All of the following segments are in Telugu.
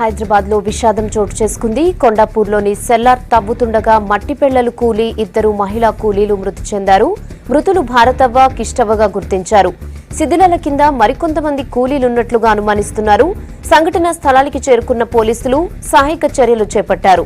హైదరాబాద్ లో విషాదం చోటు చేసుకుంది. కొండాపూర్లోని సెల్లార్ తవ్వుతుండగా మట్టి పెళ్లలు కూలి ఇద్దరు మహిళా కూలీలు మృతి చెందారు. మృతులు భారతవ్వ, కిష్టవ్వగా గుర్తించారు. శిథిలాల కింద మరికొంతమంది కూలీలున్నట్లుగా అనుమానిస్తున్నారు. సంఘటనా స్థలానికి చేరుకున్న పోలీసులు సహాయక చర్యలు చేపట్టారు.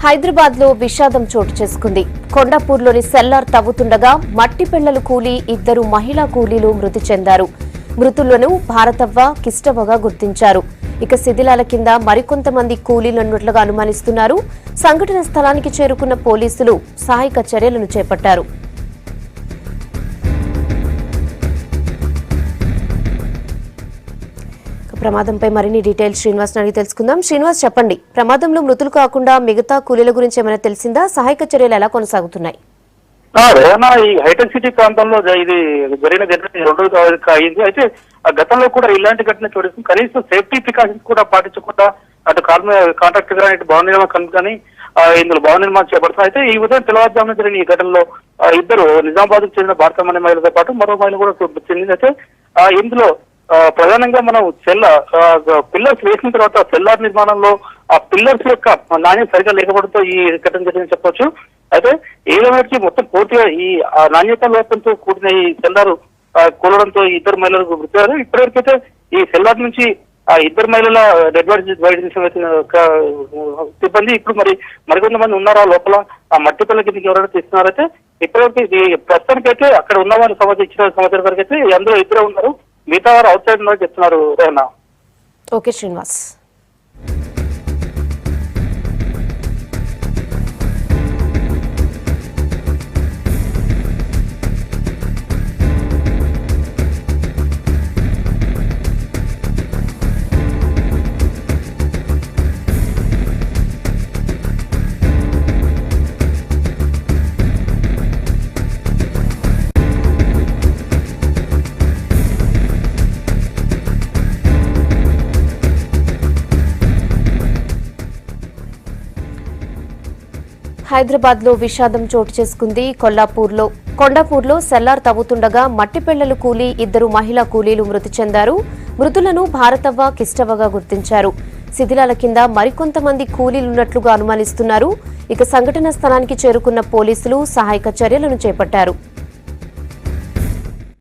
హైదరాబాద్ లో విషాదం చోటు చేసుకుంది. కొండాపూర్లోని సెల్లార్ తవ్వుతుండగా మట్టి పెళ్లలు కూలి ఇద్దరు మహిళా కూలీలు మృతి చెందారు. మృతులను భారతవ్వ, కిష్టవ్వగా గుర్తించారు. ఇక శిథిలాల కింద మరికొంతమంది కూలీలున్నట్లుగా అనుమానిస్తున్నారు. సంఘటన స్థలానికి చేరుకున్న పోలీసులు సహాయక చర్యలను చేపట్టారు. ప్రమాదంపై మరిన్ని డీటెయిల్స్ శ్రీనివాస్ అడిగి తెలుసుకుందాం. శ్రీనివాస్, చెప్పండి, ప్రమాదంలో మృతులు కాకుండా మిగతా కూలీల గురించి ఏమైనా తెలిసిందా? సహాయక చర్యలు ఎలా కొనసాగుతున్నాయి? ఈ హైటెక్ సిటీ ప్రాంతంలో ఇది జరిగిన ఘటన 2 రోజులు అయింది. అయితే ఆ గతంలో కూడా ఇలాంటి ఘటన చూడేసి కనీసం సేఫ్టీ ప్రికాషన్స్ కూడా పాటించకుండా అటు కాంట్రాక్టర్ గా ఇటు భవన నిర్మాణ కంపెనీ కానీ ఇందులో భవన నిర్మాణం చేపడుతున్నారు. అయితే ఈ ఉదయం తెల్లవారుజామున జరిగిన ఈ ఘటనలో ఇద్దరు నిజామాబాద్ కు చెందిన భారతీయ మహిళలతో పాటు మరో మహిళ కూడా చెందింది. అయితే ఇందులో ప్రధానంగా మనం పిల్లర్స్ వేసిన తర్వాత సెల్లార్ నిర్మాణంలో ఆ పిల్లర్స్ యొక్క నాణ్యత సరిగా లేకపోవడంతో ఈ ఘటన జరిగిందని చెప్పొచ్చు. అయితే ఏదైనా మొత్తం పూర్తిగా ఈ నాణ్యత లోపంతో కూడిన ఈ సెల్లార్ కూలడంతో ఇద్దరు మహిళలకు మృతి అయ్యారు. ఇప్పటివరకైతే ఈ సెల్లార్ నుంచి ఆ ఇద్దరు మహిళల డెడ్ బాడీ సిబ్బంది ఇప్పుడు మరికొంతమంది ఉన్నారా లోపల ఆ మట్టి పిల్లల కిందకి ఎవరైనా తీస్తున్నారైతే ఇప్పటివరకు ప్రస్తుతానికైతే అక్కడ ఉన్న వారి ఇచ్చిన సమాచారం వరకు అయితే అందులో ఇద్దరే ఉన్నారు. మిగతా వారు అవుట్ సైడ్ ఉన్నారని చెప్తున్నారు. ఓకే శ్రీనివాస్. హైదరాబాద్ లో విషాదం చోటు చేసుకుంది. కొండాపూర్లో సెల్లార్ తవ్వుతుండగా మట్టి పెళ్లలు కూలి ఇద్దరు మహిళా కూలీలు మృతి చెందారు. మృతులను భారతవ్వ, కిష్టవ్వగా గుర్తించారు. శిథిలాల కింద మరికొంతమంది కూలీలున్నట్లుగా అనుమానిస్తున్నారు. ఇక సంఘటన స్థలానికి చేరుకున్న పోలీసులు సహాయక చర్యలను చేపట్టారు.